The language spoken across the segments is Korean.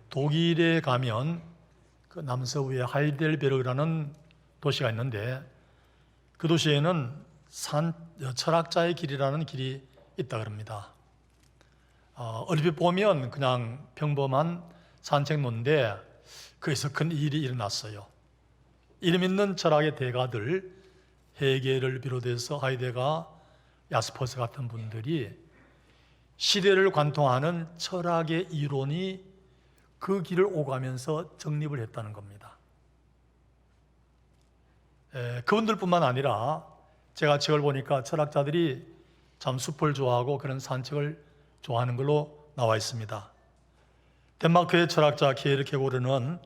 독일에 가면 그 남서부의 하이델베르그라는 도시가 있는데 그 도시에는 철학자의 길이라는 길이 있다 그럽니다. 얼핏 보면 그냥 평범한 산책로인데 거기서 큰 일이 일어났어요. 이름 있는 철학의 대가들, 헤겔을 비롯해서 하이데가, 야스퍼스 같은 분들이 시대를 관통하는 철학의 이론이 그 길을 오가면서 정립을 했다는 겁니다. 그분들뿐만 아니라 제가 책을 보니까 철학자들이 참 숲을 좋아하고 그런 산책을 좋아하는 걸로 나와 있습니다. 덴마크의 철학자 키에르케고르는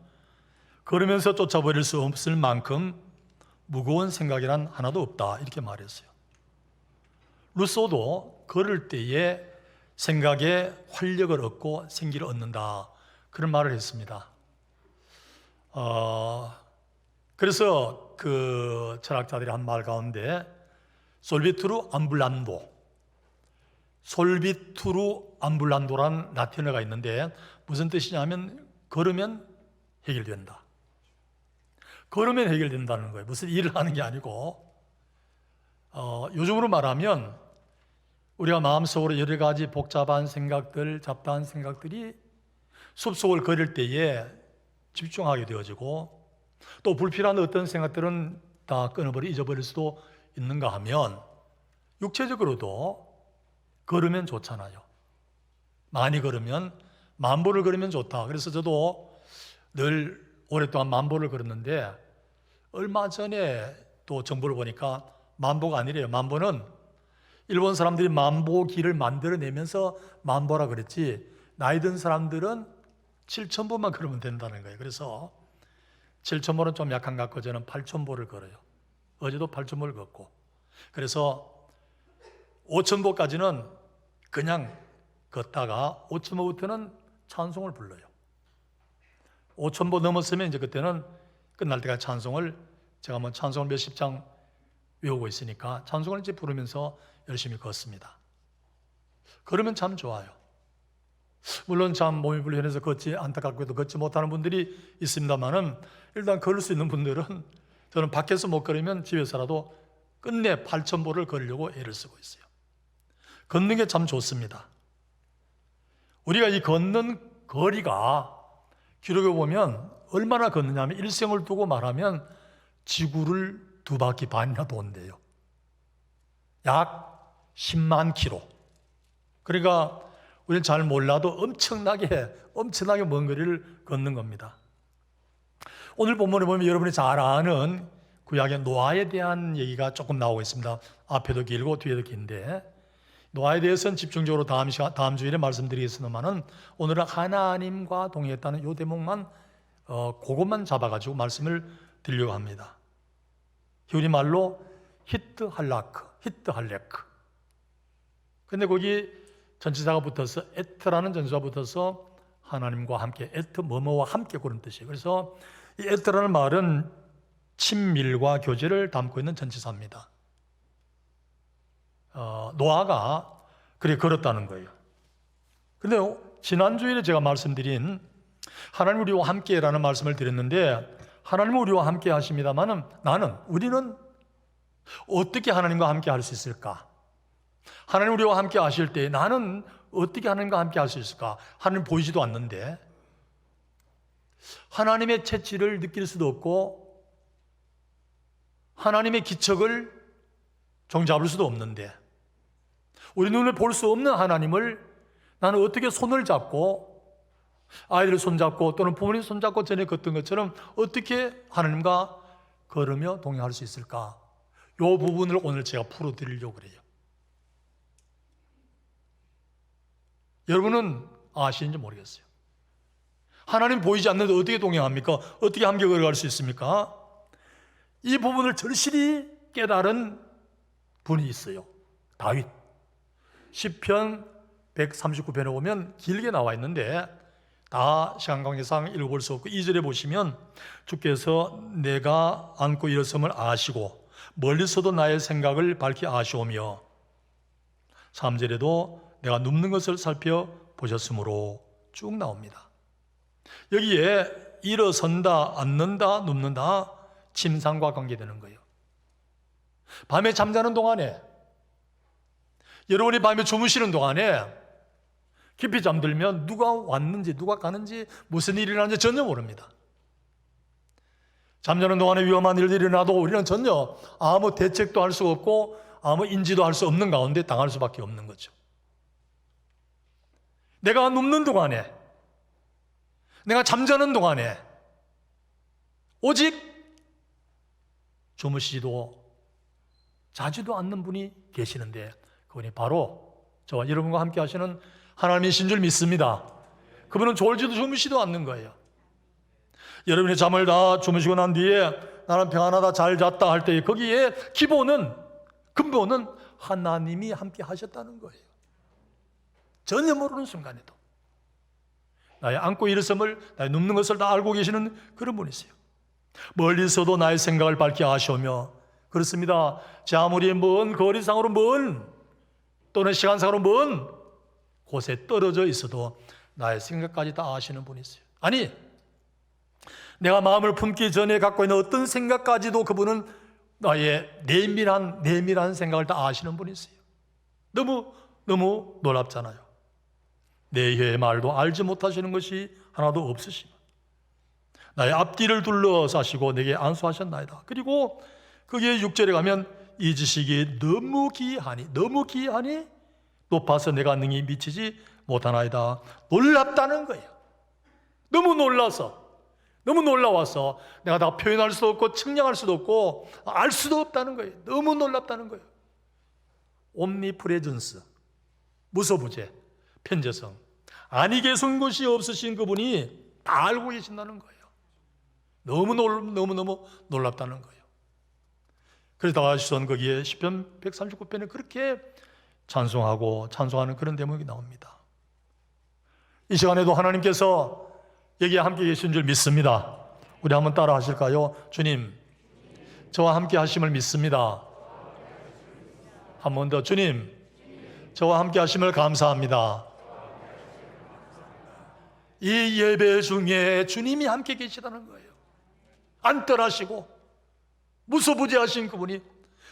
걸으면서 쫓아버릴 수 없을 만큼 무거운 생각이란 하나도 없다 이렇게 말했어요. 루소도 걸을 때에 생각에 활력을 얻고 생기를 얻는다 그런 말을 했습니다. 그래서 그 철학자들이 한 말 가운데 솔비투르 암불란도라는 라틴어가 있는데 무슨 뜻이냐면 걸으면 해결된다. 걸으면 해결된다는 거예요. 무슨 일을 하는 게 아니고 요즘으로 말하면 우리가 마음속으로 여러 가지 복잡한 생각들, 잡다한 생각들이 숲속을 걸을 때에 집중하게 되어지고 또 불필요한 어떤 생각들은 다 잊어버릴 수도 있는가 하면 육체적으로도 걸으면 좋잖아요. 많이 걸으면 만보를 걸으면 좋다. 그래서 저도 늘 오랫동안 만보를 걸었는데 얼마 전에 또 정보를 보니까 만보가 아니래요. 만보는 일본 사람들이 만보기를 만들어내면서 만보라 그랬지 나이 든 사람들은 7,000보만 걸으면 된다는 거예요. 그래서 7,000보는 좀 약한 것 같고 저는 8,000보를 걸어요. 어제도 8,000보를 걷고 그래서 5,000보까지는 그냥 걷다가 5,000보부터는 찬송을 불러요. 5,000보 넘었으면 이제 그때는 끝날 때까지 찬송을 제가 뭐 찬송을 몇십 장 외우고 있으니까 찬송을 이제 부르면서 열심히 걷습니다. 걸으면 참 좋아요. 물론 참 몸이 불편해서 안타깝게도 걷지 못하는 분들이 있습니다만은 일단 걸을 수 있는 분들은 저는 밖에서 못 걸으면 집에서라도 끝내 8,000보를 걸으려고 애를 쓰고 있어요. 걷는 게 참 좋습니다. 우리가 이 걷는 거리가 기록에 보면 얼마나 걷느냐 하면 일생을 두고 말하면 지구를 2바퀴 반이나 돈대요. 약 10만 킬로. 그러니까 우리는 잘 몰라도 엄청나게 먼 거리를 걷는 겁니다. 오늘 본문에 보면 여러분이 잘 아는 구약의 노아에 대한 얘기가 조금 나오고 있습니다. 앞에도 길고 뒤에도 긴데 노아에 대해서는 집중적으로 다음 주일에 말씀드리겠습니다만은 오늘은 하나님과 동행했다는 이 대목만 그것만 잡아가지고 말씀을 드리려고 합니다. 히브리 말로 히트할레크. 근데 거기 전치사가 붙어서 에트라는 전치사가 붙어서 하나님과 함께 뭐뭐와 함께 그런 뜻이에요. 그래서 이 에트라는 말은 친밀과 교제를 담고 있는 전치사입니다. 노아가 그래 걸었다는 거예요. 근데 지난주일에 제가 말씀드린 하나님 우리와 함께라는 말씀을 드렸는데 하나님은 우리와 함께 하십니다만은 우리는 어떻게 하나님과 함께 할 수 있을까? 하나님 우리와 함께 하실 때 나는 어떻게 하나님과 함께 할 수 있을까? 하나님 보이지도 않는데 하나님의 채찍을 느낄 수도 없고 하나님의 기척을 종잡을 수도 없는데 우리 눈을 볼 수 없는 하나님을 나는 어떻게 손을 잡고 아이들을 손잡고 또는 부모님 손잡고 전에 걷던 것처럼 어떻게 하나님과 걸으며 동행할 수 있을까? 이 부분을 오늘 제가 풀어드리려고 그래요. 여러분은 아시는지 모르겠어요. 하나님 보이지 않는데 어떻게 동행합니까? 어떻게 함께 걸어갈 수 있습니까? 이 부분을 절실히 깨달은 분이 있어요. 다윗. 시편 139편에 보면 길게 나와 있는데 다 시간 관계상 읽어볼 수 없고 2절에 보시면 주께서 내가 안고 일어섬을 아시고 멀리서도 나의 생각을 밝히 아시오며 3절에도 내가 눕는 것을 살펴보셨으므로 쭉 나옵니다. 여기에 일어선다, 앉는다, 눕는다 침상과 관계되는 거예요. 밤에 잠자는 동안에, 여러분이 밤에 주무시는 동안에 깊이 잠들면 누가 왔는지 누가 가는지 무슨 일이 일어나는지 전혀 모릅니다. 잠자는 동안에 위험한 일들이 일어나도 우리는 전혀 아무 대책도 할 수가 없고 아무 인지도 할 수 없는 가운데 당할 수밖에 없는 거죠. 내가 눕는 동안에, 내가 잠자는 동안에 오직 주무시지도 자지도 않는 분이 계시는데 그분이 바로 저와 여러분과 함께 하시는 하나님이신 줄 믿습니다. 그분은 졸지도 주무시지도 않는 거예요. 여러분이 잠을 다 주무시고 난 뒤에 나는 평안하다, 잘 잤다 할 때 거기에 근본은 하나님이 함께 하셨다는 거예요. 전혀 모르는 순간에도 나의 안고 일어섬을, 나의 눕는 것을 다 알고 계시는 그런 분이세요. 멀리서도 나의 생각을 밝히 아시오며, 그렇습니다. 제 아무리 먼 거리상으로 또는 시간상으로 먼 곳에 떨어져 있어도 나의 생각까지 다 아시는 분이세요. 아니, 내가 마음을 품기 전에 갖고 있는 어떤 생각까지도 그분은 나의 내밀한 생각을 다 아시는 분이세요. 너무 놀랍잖아요. 내 혀의 말도 알지 못하시는 것이 하나도 없으시며 나의 앞뒤를 둘러싸시고 내게 안수하셨나이다. 그리고 거기에 6절에 가면 이 지식이 너무 기이하니 높아서 내가 능히 미치지 못하나이다. 놀랍다는 거예요. 너무 놀라워서 내가 다 표현할 수도 없고 측량할 수도 없고 알 수도 없다는 거예요. 너무 놀랍다는 거예요. 옴니프레전스, 무소부재, 편재성, 아니 계신 것이 없으신 그분이 다 알고 계신다는 거예요. 너무 놀랍다는 거예요. 그래서 다윗은 거기에 시편 139편에 그렇게 찬송하는 그런 대목이 나옵니다. 이 시간에도 하나님께서 여기에 함께 계신 줄 믿습니다. 우리 한번 따라 하실까요? 주님, 저와 함께 하심을 믿습니다. 한 번 더, 주님, 저와 함께 하심을 감사합니다. 이 예배 중에 주님이 함께 계시다는 거예요. 안 떠나시고 무소부재하신 그분이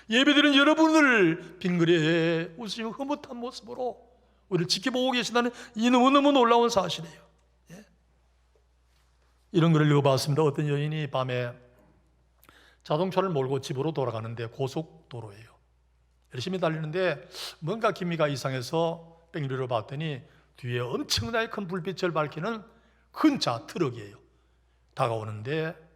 예배드리는 여러분을 빙그레 웃으시며 흐뭇한 모습으로 우리를 지켜보고 계신다는 이 너무너무 놀라운 사실이에요. 예? 이런 글을 읽어봤습니다. 어떤 여인이 밤에 자동차를 몰고 집으로 돌아가는데 고속도로예요. 열심히 달리는데 뭔가 기미가 이상해서 백미러를 봤더니 뒤에 엄청나게 큰 불빛을 밝히는 큰 차, 트럭이에요. 다가오는데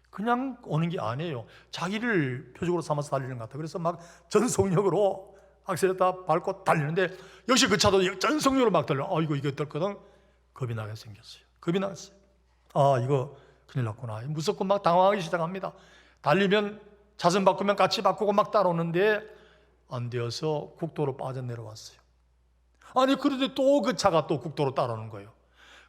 그냥 오는 게 아니에요. 자기를 표적으로 삼아서 달리는 것 같아요. 그래서 막 전속력으로 악셀에다 밟고 달리는데 역시 그 차도 전속력으로 막 달려. 이거 어떨거든? 겁이 나게 생겼어요. 겁이 났어요. 이거 큰일 났구나. 무섭고 막 당황하기 시작합니다. 달리면 차선 바꾸면 같이 바꾸고 막 따라오는데 안 되어서 국도로 빠져내려왔어요. 그런데 또 그 차가 또 국도로 따라오는 거예요.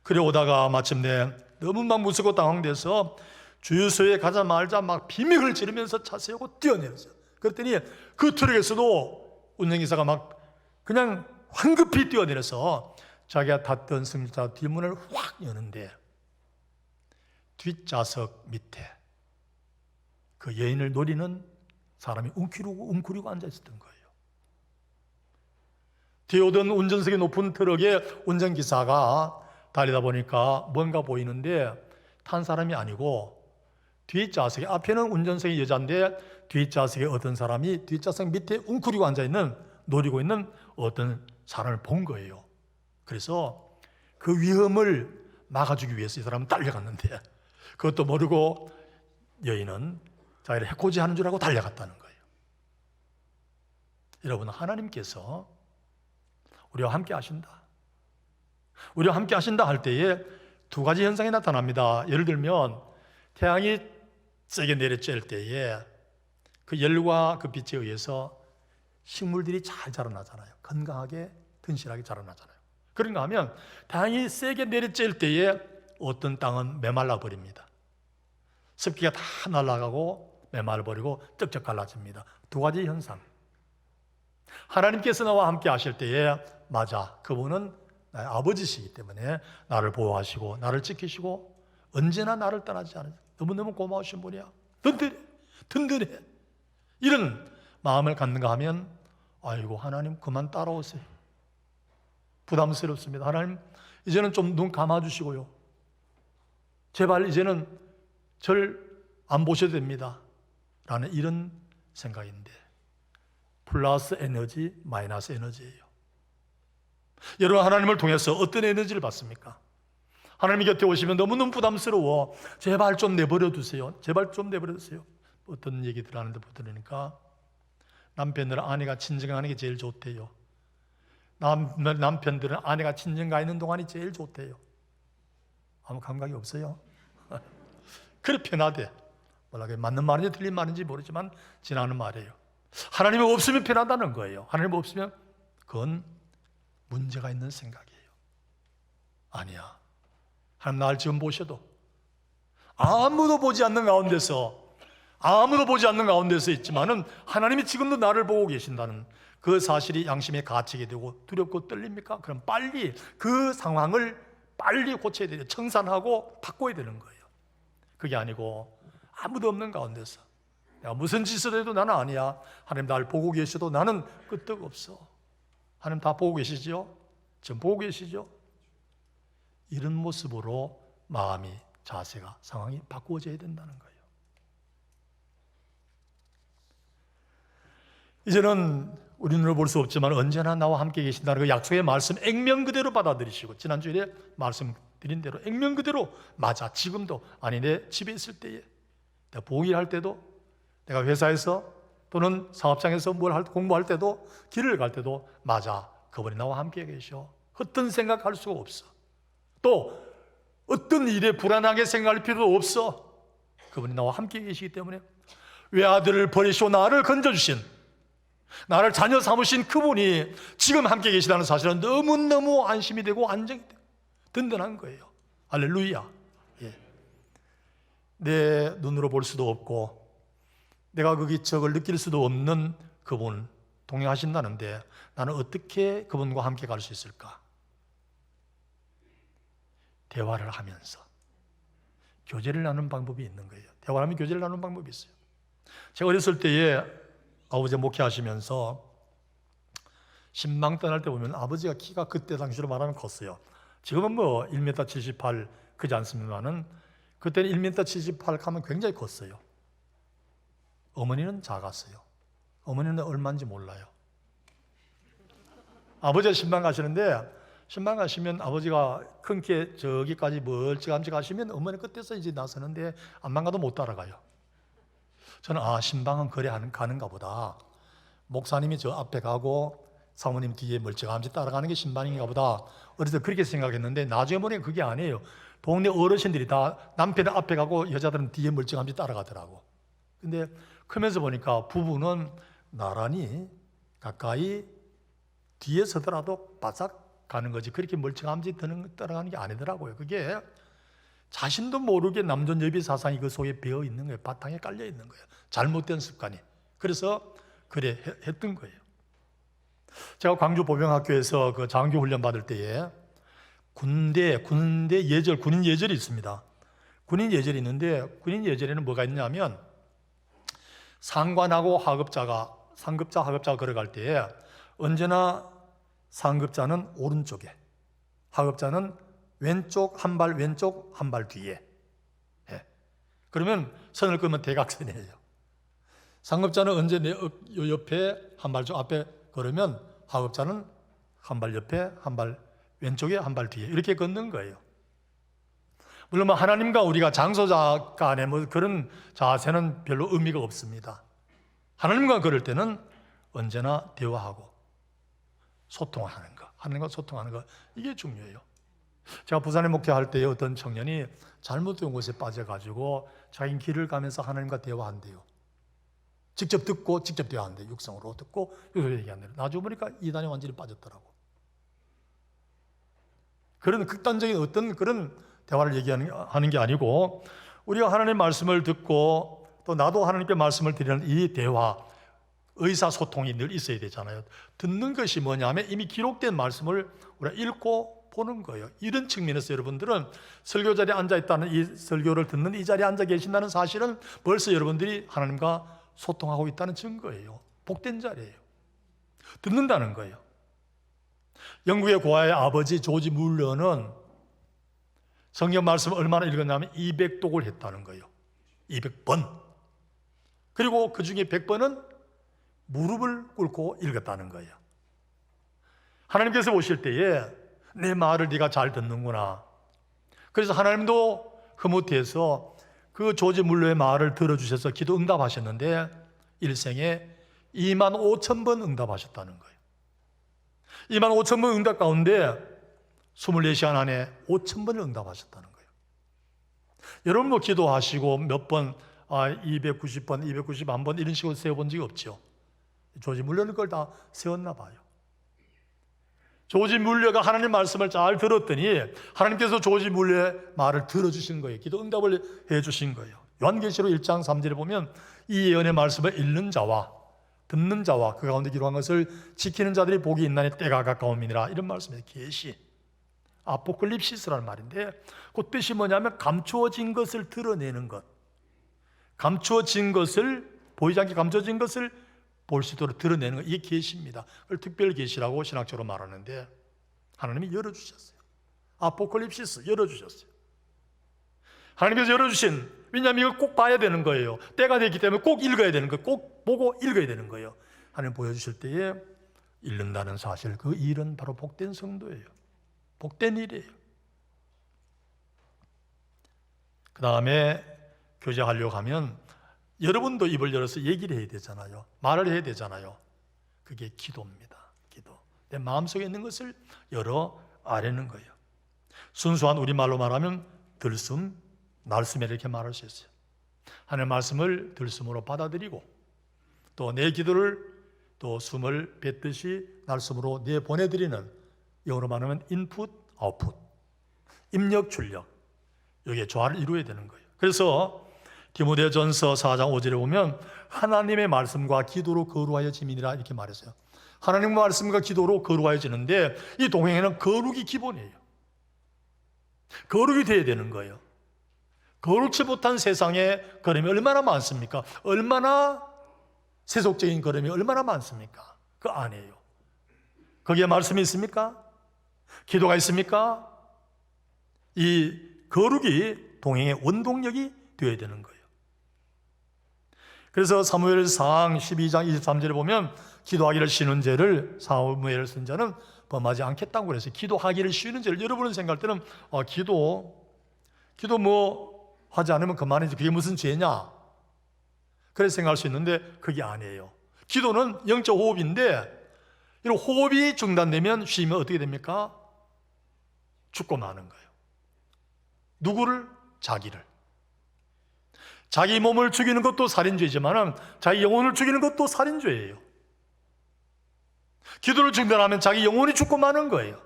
그래 오다가 마침내 너무 막 무섭고 당황돼서 주유소에 가자마자 막 비명을 지르면서 차 세우고 뛰어내렸어요. 그랬더니 그 트럭에서도 운전기사가 막 그냥 황급히 뛰어내려서 자기가 탔던 승용차 뒷문을 확 여는데 뒷좌석 밑에 그 여인을 노리는 사람이 웅크리고 앉아 있었던 거예요. 뒤에 오던 운전석이 높은 트럭의 운전기사가 달리다 보니까 뭔가 보이는데 탄 사람이 아니고 뒷좌석에, 앞에는 운전석이 여자인데 뒷좌석에 어떤 사람이 뒷좌석 밑에 웅크리고 앉아있는, 노리고 있는 어떤 사람을 본 거예요. 그래서 그 위험을 막아주기 위해서 이 사람은 달려갔는데 그것도 모르고 여인은 자기를 해코지 하는 줄 알고 달려갔다는 거예요. 여러분, 하나님께서 우리와 함께 하신다. 우리와 함께 하신다 할 때에 두 가지 현상이 나타납니다. 예를 들면 태양이 세게 내려쬐을 때에 그 열과 그 빛에 의해서 식물들이 잘 자라나잖아요. 건강하게 튼실하게 자라나잖아요. 그런가 하면 태양이 세게 내리쬐을 때에 어떤 땅은 메말라 버립니다. 습기가 다 날아가고 메말라 버리고 쩍쩍 갈라집니다. 두 가지 현상. 하나님께서 나와 함께 하실 때에 맞아, 그분은 나의 아버지시기 때문에 나를 보호하시고 나를 지키시고 언제나 나를 떠나지 않으세요. 너무너무 고마우신 분이야. 든든해. 이런 마음을 갖는가 하면 아이고 하나님 그만 따라오세요. 부담스럽습니다. 하나님 이제는 좀 눈 감아주시고요. 제발 이제는 절 안 보셔도 됩니다. 라는 이런 생각인데 플러스 에너지, 마이너스 에너지예요. 여러분 하나님을 통해서 어떤 에너지를 받습니까? 하나님 곁에 오시면 너무너무 부담스러워. 제발 좀 내버려 두세요. 제발 좀 내버려 두세요. 어떤 얘기들 하는데 들으니까 남편들은 아내가 친정가는 게 제일 좋대요. 남편들은 아내가 친정가 있는 동안이 제일 좋대요. 아무 감각이 없어요. 그래 편하대. 몰라 맞는 말인지 틀린 말인지 모르지만 지나는 말이에요. 하나님이 없으면 편하다는 거예요. 하나님 없으면 그건 문제가 있는 생각이에요. 아니야. 하나님 나를 지금 보셔도 아무도 보지 않는 가운데서 있지만은 하나님이 지금도 나를 보고 계신다는 그 사실이 양심에 갇히게 되고 두렵고 떨립니까? 그럼 빨리 그 상황을 빨리 고쳐야 돼요. 청산하고 바꿔야 되는 거예요. 그게 아니고 아무도 없는 가운데서 내가 무슨 짓을 해도 나는 아니야. 하나님 나를 보고 계셔도 나는 끄떡없어. 하나님 다 보고 계시죠? 지금 보고 계시죠? 이런 모습으로 마음이, 자세가, 상황이 바꾸어져야 된다는 거예요. 이제는 우리 눈으로 볼 수 없지만 언제나 나와 함께 계신다는 그 약속의 말씀 액면 그대로 받아들이시고 지난주에 말씀드린 대로 액면 그대로 맞아 지금도 아니 내 집에 있을 때에 내가 봉일할 때도 내가 회사에서 또는 사업장에서 공부할 때도 길을 갈 때도 맞아 그분이 나와 함께 계셔. 어떤 생각할 수가 없어. 또 어떤 일에 불안하게 생각할 필요도 없어. 그분이 나와 함께 계시기 때문에 외아들을 버리시고 나를 건져주신 나를 자녀 삼으신 그분이 지금 함께 계시다는 사실은 너무너무 안심이 되고 안정이 되고 든든한 거예요. 할렐루야. 예. 내 눈으로 볼 수도 없고 내가 그 기척을 느낄 수도 없는 그분 동행하신다는데 나는 어떻게 그분과 함께 갈 수 있을까? 대화를 하면서 교제를 나누는 방법이 있는 거예요. 대화를 하면 교제를 나누는 방법이 있어요. 제가 어렸을 때에 아버지 목회하시면서 신방 떠날 때 보면 아버지가 키가 그때 당시로 말하면 컸어요. 지금은 뭐 1m 78 크지 않습니다만 그때는 1m 78 하면 굉장히 컸어요. 어머니는 작았어요. 어머니는 얼마인지 몰라요. 아버지가 신방 가시는데 신방 가시면 아버지가 큰 키 저기까지 멀찌감치 가시면 어머니 끝에서 이제 나서는데 안만 가도 못 따라가요. 저는 신방은 그래 가는가 보다. 목사님이 저 앞에 가고 사모님 뒤에 멀찌감치 따라가는 게 신방인가 보다. 어렸을 때 그렇게 생각했는데 나중에 보니까 그게 아니에요. 동네 어르신들이 다 남편은 앞에 가고 여자들은 뒤에 멀찌감치 따라가더라고. 근데 크면서 보니까 부부는 나란히 가까이 뒤에 서더라도 바싹 가는 거지 그렇게 멀찌감치 따라가는 게 아니더라고요. 그게 자신도 모르게 남존 여비 사상이 그 속에 배어 있는 거예요. 바탕에 깔려 있는 거예요. 잘못된 습관이. 그래서 그래 했던 거예요. 제가 광주 보병학교에서 그 장교 훈련 받을 때에 군인 예절이 있습니다. 군인 예절이 있는데 군인 예절에는 뭐가 있냐면 상관하고 상급자 하급자가 걸어갈 때에 언제나 상급자는 오른쪽에 하급자는 왼쪽 한 발 왼쪽 한 발 뒤에. 그러면 선을 그으면 대각선이에요. 상급자는 언제 내 옆에 한 발 좀 앞에 걸으면 하급자는 한 발 옆에 한 발 왼쪽에 한 발 뒤에 이렇게 걷는 거예요. 물론 하나님과 우리가 장소자 간에 뭐 그런 자세는 별로 의미가 없습니다. 하나님과 걸을 때는 언제나 대화하고 소통하는 거, 하나님과 소통하는 거 이게 중요해요. 제가 부산에 목회할 때 어떤 청년이 잘못된 곳에 빠져가지고 자기 길을 가면서 하나님과 대화한대요. 직접 듣고 직접 대화한대요. 육성으로 듣고 육성으로 얘기한대요. 나중에 보니까 이단에 완전히 빠졌더라고. 그런 극단적인 어떤 그런 대화를 얘기하는 게 아니고, 우리가 하나님의 말씀을 듣고 또 나도 하나님께 말씀을 드리는 이 대화, 의사소통이 늘 있어야 되잖아요. 듣는 것이 뭐냐면 이미 기록된 말씀을 우리가 읽고 보는 거예요. 이런 측면에서 여러분들은 설교 자리에 앉아있다는, 이 설교를 듣는 이 자리에 앉아 계신다는 사실은 벌써 여러분들이 하나님과 소통하고 있다는 증거예요. 복된 자리예요. 듣는다는 거예요. 영국의 고아의 아버지 조지 물러는 성경 말씀을 얼마나 읽었냐면 200독을 했다는 거예요. 200번. 그리고 그 중에 100번은 무릎을 꿇고 읽었다는 거예요. 하나님께서 보실 때에 내 말을 네가 잘 듣는구나. 그래서 하나님도 흐뭇해서 그 조지 물러의 말을 들어주셔서 기도 응답하셨는데 일생에 25,000번 응답하셨다는 거예요. 25,000번 응답 가운데 24시간 안에 5,000번을 응답하셨다는 거예요. 여러분도 기도하시고 몇 번, 290번, 291번 이런 식으로 세워본 적이 없죠. 조지 물러는 걸 다 세웠나 봐요. 조지 물러가 하나님 말씀을 잘 들었더니 하나님께서 조지 물러의 말을 들어주신 거예요. 기도 응답을 해주신 거예요. 요한계시록 1장 3절에 보면 이 예언의 말씀을 읽는 자와 듣는 자와 그 가운데 기록한 것을 지키는 자들이 복이 있나니 때가 가까움이니라, 이런 말씀이에요. 계시, 아포클립시스라는 말인데 그 뜻이 뭐냐면 감추어진 것을 드러내는 것, 감추어진 것을, 보이지 않게 감춰진 것을 볼 수 있도록 드러내는 것, 이게 계시입니다. 그걸 특별 계시라고 신학적으로 말하는데 하나님이 열어주셨어요. 아포클립시스 열어주셨어요. 하나님께서 열어주신, 왜냐하면 이걸 꼭 봐야 되는 거예요. 때가 됐기 때문에 꼭 읽어야 되는 거예요. 꼭 보고 읽어야 되는 거예요. 하나님 보여주실 때에 읽는다는 사실, 그 일은 바로 복된 성도예요. 복된 일이에요. 그 다음에 교제하려고 하면 여러분도 입을 열어서 얘기를 해야 되잖아요. 말을 해야 되잖아요. 그게 기도입니다. 기도. 내 마음속에 있는 것을 열어 아뢰는 거예요. 순수한 우리말로 말하면 들숨, 날숨에 이렇게 말할 수 있어요. 하나님의 말씀을 들숨으로 받아들이고 또 내 기도를 또 숨을 뱉듯이 날숨으로 내보내드리는, 영어로 말하면 인풋, 아웃풋, 입력, 출력, 여기에 조화를 이루어야 되는 거예요. 그래서 디모데전서 4장 5절에 보면 하나님의 말씀과 기도로 거룩하여짐이니라 이렇게 말했어요. 하나님의 말씀과 기도로 거룩하여지는데 이 동행에는 거룩이 기본이에요. 거룩이 돼야 되는 거예요. 거룩치 못한 세상에 걸음이 얼마나 많습니까? 얼마나 세속적인 걸음이 얼마나 많습니까? 그 안에요. 거기에 말씀이 있습니까? 기도가 있습니까? 이 거룩이 동행의 원동력이 되어야 되는 거예요. 그래서 사무엘상 12장 23절에 보면 기도하기를 쉬는 죄를 사무엘 선지자는 범하지 않겠다고 그랬어요. 기도하기를 쉬는 죄를, 여러분은 생각할 때는 기도 뭐 하지 않으면 그만이지, 그게 무슨 죄냐, 그렇게 생각할 수 있는데 그게 아니에요. 기도는 영적 호흡인데 이런 호흡이 중단되면 쉬면 어떻게 됩니까? 죽고 마는 거예요. 누구를? 자기를. 자기 몸을 죽이는 것도 살인죄지만 자기 영혼을 죽이는 것도 살인죄예요. 기도를 중단하면 자기 영혼이 죽고 마는 거예요.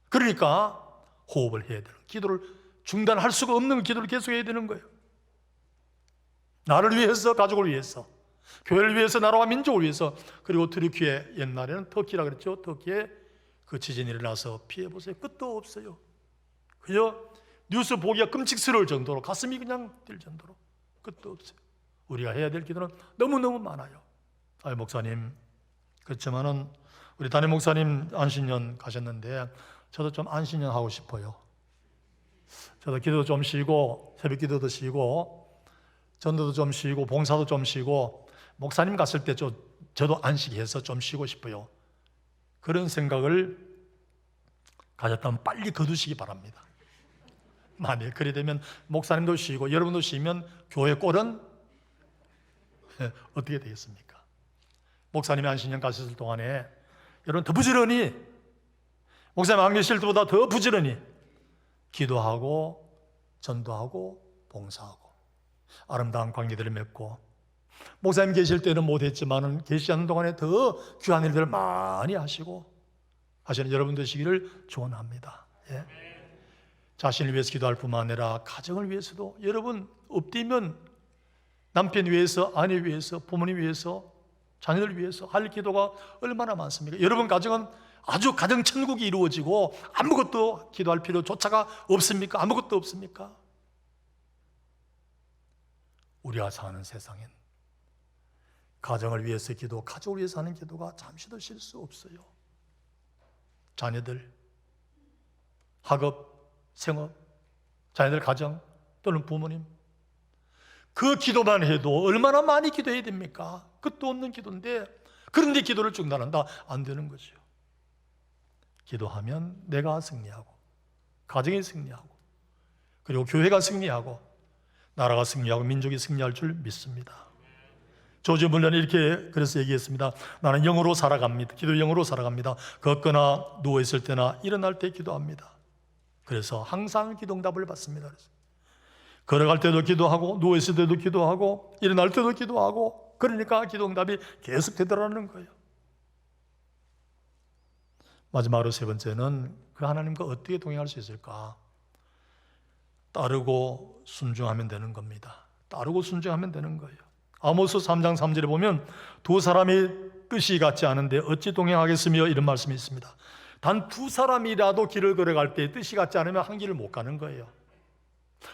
그러니까 호흡을 해야 돼요. 기도를 중단할 수가 없는 기도를 계속 해야 되는 거예요. 나를 위해서, 가족을 위해서, 교회를 위해서, 나라와 민족을 위해서. 그리고 트리키에, 옛날에는 터키라 그랬죠. 터키에 그 지진이 일어나서 피해보세요. 끝도 없어요. 그저 뉴스 보기가 끔찍스러울 정도로, 가슴이 그냥 뛸 정도로 끝도 없어요. 우리가 해야 될 기도는 너무너무 많아요. 목사님, 그렇지만은 우리 담임 목사님 안신년 가셨는데 저도 좀 안신년 하고 싶어요. 저도 기도도 좀 쉬고, 새벽 기도도 쉬고, 전도도 좀 쉬고, 봉사도 좀 쉬고, 목사님 갔을 때 저도 안식해서 좀 쉬고 싶어요. 그런 생각을 가졌다면 빨리 거두시기 바랍니다. 만일 그래 되면 목사님도 쉬고 여러분도 쉬면 교회 꼴은 어떻게 되겠습니까? 목사님이 안식년 가셨을 동안에 여러분 더 부지런히, 목사님 안 계실 때보다 더 부지런히 기도하고 전도하고 봉사하고 아름다운 관계들을 맺고, 목사님 계실 때는 못했지만 계시지 않는 동안에 더 귀한 일들을 많이 하시고 하시는 여러분 되시기를 축원합니다. 예. 자신을 위해서 기도할 뿐만 아니라 가정을 위해서도, 여러분 엎드리면 남편 위해서, 아내 위해서, 부모님 위해서, 자녀들 위해서 할 기도가 얼마나 많습니까? 여러분 가정은 아주 가정 천국이 이루어지고 아무것도 기도할 필요조차가 없습니까? 아무것도 없습니까? 우리가 사는 세상엔 가정을 위해서 기도, 가족을 위해서 하는 기도가 잠시도 쉴 수 없어요. 자녀들, 학업, 생업, 자녀들 가정 또는 부모님, 그 기도만 해도 얼마나 많이 기도해야 됩니까? 끝도 없는 기도인데, 그런데 기도를 중단한다? 안 되는 거죠. 기도하면 내가 승리하고, 가정이 승리하고, 그리고 교회가 승리하고, 나라가 승리하고, 민족이 승리할 줄 믿습니다. 조지 물론이 이렇게 그래서 얘기했습니다. 나는 영으로 살아갑니다. 기도 영으로 살아갑니다. 걷거나 누워있을 때나 일어날 때 기도합니다. 그래서 항상 기도응답을 받습니다. 그래서 걸어갈 때도 기도하고, 누워있을 때도 기도하고, 일어날 때도 기도하고, 그러니까 기도응답이 계속 되더라는 거예요. 마지막으로 세 번째는 그 하나님과 어떻게 동행할 수 있을까? 따르고 순종하면 되는 겁니다. 따르고 순종하면 되는 거예요. 아모스 3장 3절에 보면 두 사람이 뜻이 같지 않은데 어찌 동행하겠으며, 이런 말씀이 있습니다. 단 두 사람이라도 길을 걸어갈 때 뜻이 같지 않으면 한 길을 못 가는 거예요.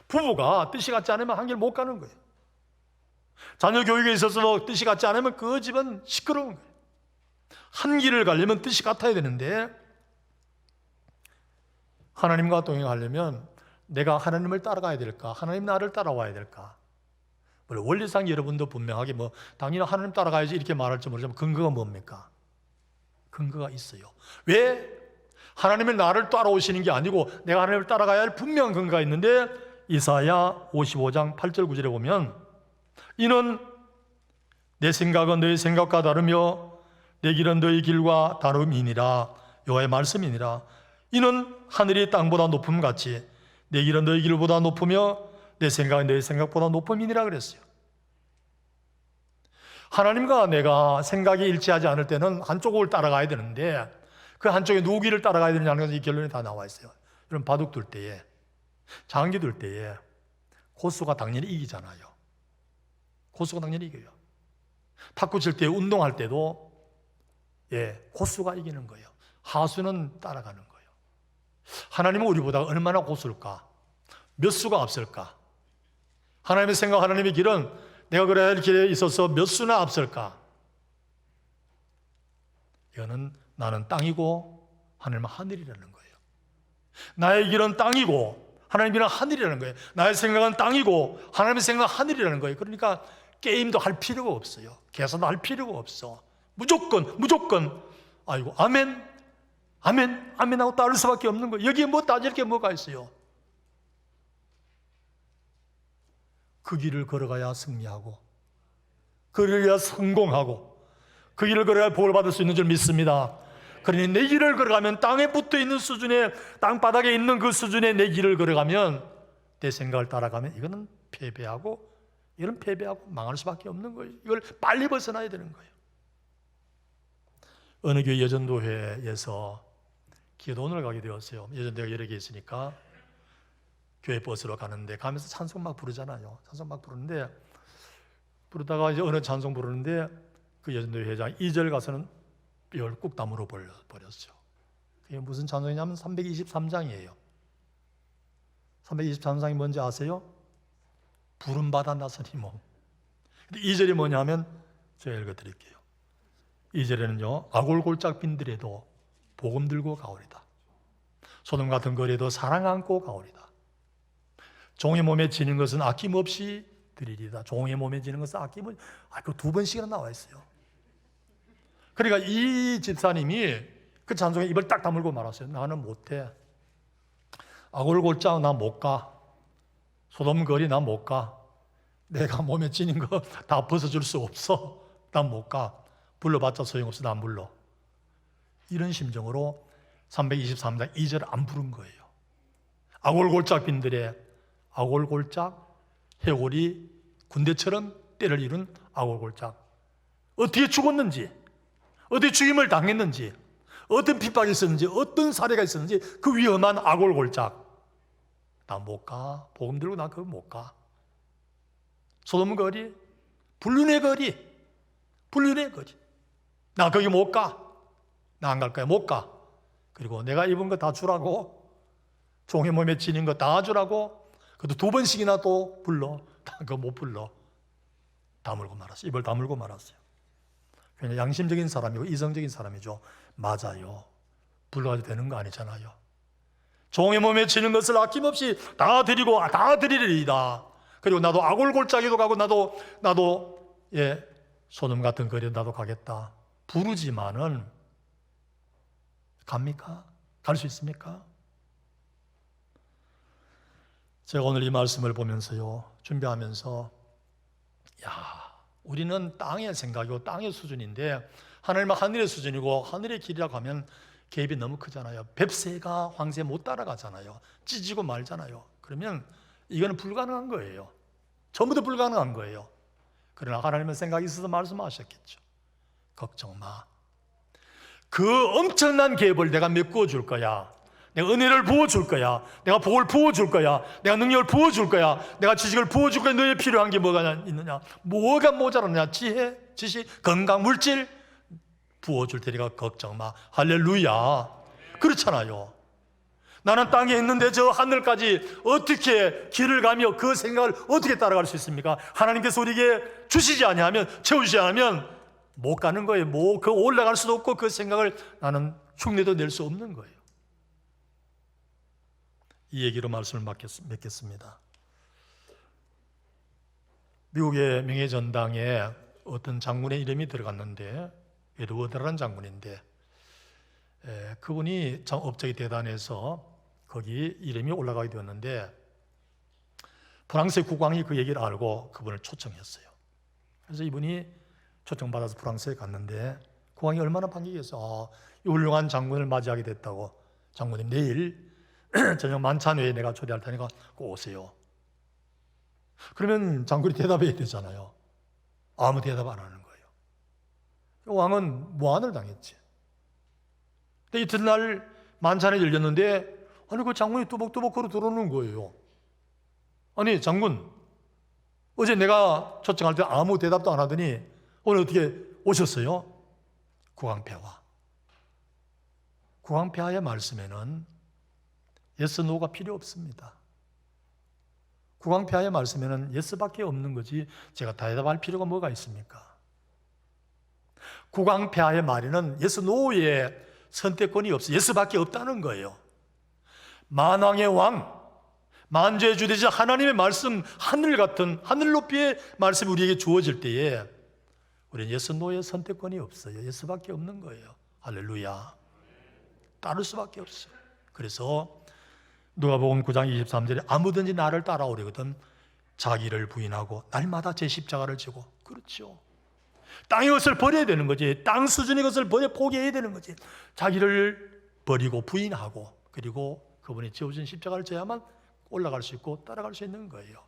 부부가 뜻이 같지 않으면 한 길 못 가는 거예요. 자녀 교육에 있어서 뜻이 같지 않으면 그 집은 시끄러운 거예요. 한 길을 가려면 뜻이 같아야 되는데, 하나님과 동행하려면 내가 하나님을 따라가야 될까? 하나님 나를 따라와야 될까? 물론 원리상 여러분도 분명하게 당연히 하나님 따라가야지 이렇게 말할지 모르지만 근거가 뭡니까? 근거가 있어요. 왜? 하나님은 나를 따라오시는 게 아니고 내가 하나님을 따라가야 할 분명한 근거가 있는데, 이사야 55장 8절 9절에 보면 이는 내 생각은 너희 생각과 다르며 내 길은 너희 길과 다름이니라. 여호와의 말씀이니라. 이는 하늘이 땅보다 높음같이 내 길은 너희 길보다 높으며 내 생각은 너희 생각보다 높음이니라 그랬어요. 하나님과 내가 생각이 일치하지 않을 때는 한쪽을 따라가야 되는데, 그 한쪽에 누구 길을 따라가야 되느냐는 것은 이 결론이 다 나와 있어요. 여러분 바둑 둘 때에, 장기 둘 때에 고수가 당연히 이기잖아요. 고수가 당연히 이겨요. 탁구 칠 때, 운동할 때도 고수가 이기는 거예요. 하수는 따라가는 거예요. 하나님은 우리보다 얼마나 고수일까? 몇 수가 앞설까? 하나님의 생각, 하나님의 길은 내가 그래야 할 길에 있어서 몇 수나 앞설까? 이거는 나는 땅이고 하나님은 하늘이라는 거예요. 나의 길은 땅이고 하나님의 길은 하늘이라는 거예요. 나의 생각은 땅이고 하나님의 생각은 하늘이라는 거예요. 그러니까 게임도 할 필요가 없어요. 계산도 할 필요가 없어. 무조건 아이고 아멘 하고 따를 수밖에 없는 거예요. 여기에 뭐 따질 게 뭐가 있어요? 그 길을 걸어가야 승리하고, 그 길을 걸어야 성공하고, 그 길을 걸어야 복을 받을 수 있는 줄 믿습니다. 그러니 내 길을 걸어가면, 땅에 붙어 있는 수준에, 땅바닥에 있는 그 수준에 내 길을 걸어가면, 내 생각을 따라가면 이거는 패배하고 망할 수밖에 없는 거예요. 이걸 빨리 벗어나야 되는 거예요. 어느 교회 여전도회에서 기도원을 가게 되었어요. 여전도회가 여러 개 있으니까 교회 버스로 가는데, 가면서 찬송 막 부르잖아요. 찬송 막 부르는데, 부르다가 이제 어느 찬송 부르는데 그 여전도회 회장 2절 가서는 뼈를 꾹 다물어 버렸죠. 그게 무슨 찬송이냐면 323장이에요. 323장이 뭔지 아세요? 부름받아 나서니 몸. 근데 2절이 뭐냐면 제가 읽어드릴게요. 2절에는요, 아골골짝 빈들에도 복음 들고 가오리다. 소돔 같은 거리에도 사랑 안고 가오리다. 종의 몸에 지는 것은 아낌없이 드리리다. 종의 몸에 지는 것은 아낌없이. 그 두 번씩이나 나와 있어요. 그러니까 이 집사님이 그 찬송에 입을 딱 다물고 말았어요. 나는 못해. 아골골짝 나 못 가. 소돔 거리 나 못 가. 내가 몸에 지닌 거 다 벗어줄 수 없어. 난 못 가. 불러봤자 소용없어. 난 불러. 이런 심정으로 323장 2절 안 부른 거예요. 아골골짝 빈들에, 아골골짝 해골이 군대처럼 때를 이룬 아골골짝, 어떻게 죽었는지, 어떻게 죽임을 당했는지, 어떤 핍박이 있었는지, 어떤 사례가 있었는지 그 위험한 아골골짝. 나 못 가. 복음 들고 나 그거 못 가. 소돔 거리, 불륜의 거리, 불륜의 거리. 나 거기 못 가. 나 안 갈 거야. 못 가. 그리고 내가 입은 거 다 주라고, 종의 몸에 지닌 거 다 주라고, 그것도 2번씩이나 또 불러. 나 그거 못 불러. 다물고 말았어요. 입을 다물고 말았어요. 그냥 양심적인 사람이고 이성적인 사람이죠. 맞아요. 불러가도 되는 거 아니잖아요. 종의 몸에 지는 것을 아낌없이 다 드리고 다 드리리이다. 그리고 나도 아골골짜기도 가고 나도 소돔 같은 거리에 나도 가겠다. 부르지만은 갑니까? 갈 수 있습니까? 제가 오늘 이 말씀을 보면서요, 준비하면서 우리는 땅의 생각이고 땅의 수준인데 하나님은 하늘의 수준이고 하늘의 길이라고 하면 갭이 너무 크잖아요. 뱁새가 황새 못 따라가잖아요. 찢어지고 말잖아요. 그러면 이거는 불가능한 거예요. 전부 다 불가능한 거예요. 그러나 하나님은 생각이 있어서 말씀하셨겠죠. 걱정 마. 그 엄청난 갭을 내가 메꾸어 줄 거야. 내가 은혜를 부어줄 거야. 내가 복을 부어줄 거야. 내가 능력을 부어줄 거야. 내가 지식을 부어줄 거야. 너에 필요한 게 뭐가 있느냐? 뭐가 모자라느냐? 지혜, 지식, 건강, 물질 부어줄 테니까 걱정 마. 할렐루야. 그렇잖아요. 나는 땅에 있는데 저 하늘까지 어떻게 길을 가며 그 생각을 어떻게 따라갈 수 있습니까? 하나님께서 우리에게 주시지 아니하면, 채우지 않으면 못 가는 거예요. 그 올라갈 수도 없고 그 생각을 나는 흉내도 낼 수 없는 거예요. 이 얘기로 말씀을 맺겠습니다. 미국의 명예전당에 어떤 장군의 이름이 들어갔는데, 에드워드라는 장군인데, 그분이 업적이 대단해서 거기 이름이 올라가게 되었는데, 프랑스의 국왕이 그 얘기를 알고 그분을 초청했어요. 그래서 이분이 초청받아서 프랑스에 갔는데, 국왕이 얼마나 반기겠어. 이 훌륭한 장군을 맞이하게 됐다고. 장군님, 내일 저녁 만찬회에 내가 초대할 테니까 꼭 오세요. 그러면 장군이 대답해야 되잖아요. 아무 대답 안 하는 거예요. 왕은 무안을 당했지. 근데 이튿날 만찬에 열렸는데, 아니 그 장군이 뚜벅뚜벅 걸어 들어오는 거예요. 아니 장군, 어제 내가 초청할 때 아무 대답도 안 하더니 오늘 어떻게 오셨어요? 국왕폐하. 국왕폐하의 말씀에는 예스, 노가 필요 없습니다. 국왕폐하의 말씀에는 예스밖에 없는 거지 제가 대답할 필요가 뭐가 있습니까? 국왕폐하의 말에는 예스, 노의 선택권이 없어요. 예스밖에 없다는 거예요. 만왕의 왕, 만주의 주되자 하나님의 말씀, 하늘 같은 하늘 높이의 말씀이 우리에게 주어질 때에 우리는 예스, 노의 선택권이 없어요. 예스밖에 없는 거예요. 할렐루야. 따를 수밖에 없어요. 그래서 누가복음 9장 23절에 아무든지 나를 따라오려거든 자기를 부인하고 날마다 제 십자가를 지고. 그렇죠. 땅의 것을 버려야 되는 거지. 땅 수준의 것을 포기해야 되는 거지. 자기를 버리고 부인하고, 그리고 그분이 지어주신 십자가를 져야만 올라갈 수 있고 따라갈 수 있는 거예요.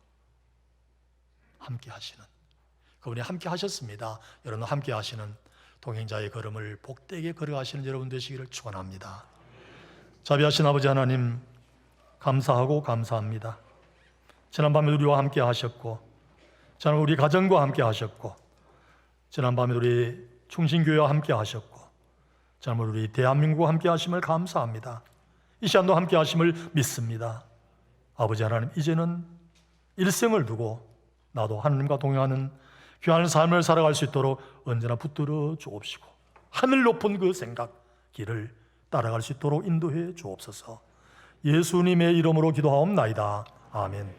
함께 하시는, 그분이 함께 하셨습니다. 여러분 함께 하시는 동행자의 걸음을 복되게 걸어가시는 여러분 되시기를 축원합니다. 자비하신 아버지 하나님, 감사하고 감사합니다. 지난밤에 우리와 함께 하셨고, 지난 우리 가정과 함께 하셨고, 지난밤에 우리 충신교회와 함께 하셨고, 지난밤에 우리 대한민국과 함께 하심을 감사합니다. 이 시간도 함께 하심을 믿습니다. 아버지 하나님, 이제는 일생을 두고 나도 하나님과 동행하는 귀한 삶을 살아갈 수 있도록 언제나 붙들어 주옵시고, 하늘 높은 그 생각 길을 따라갈 수 있도록 인도해 주옵소서. 예수님의 이름으로 기도하옵나이다. 아멘.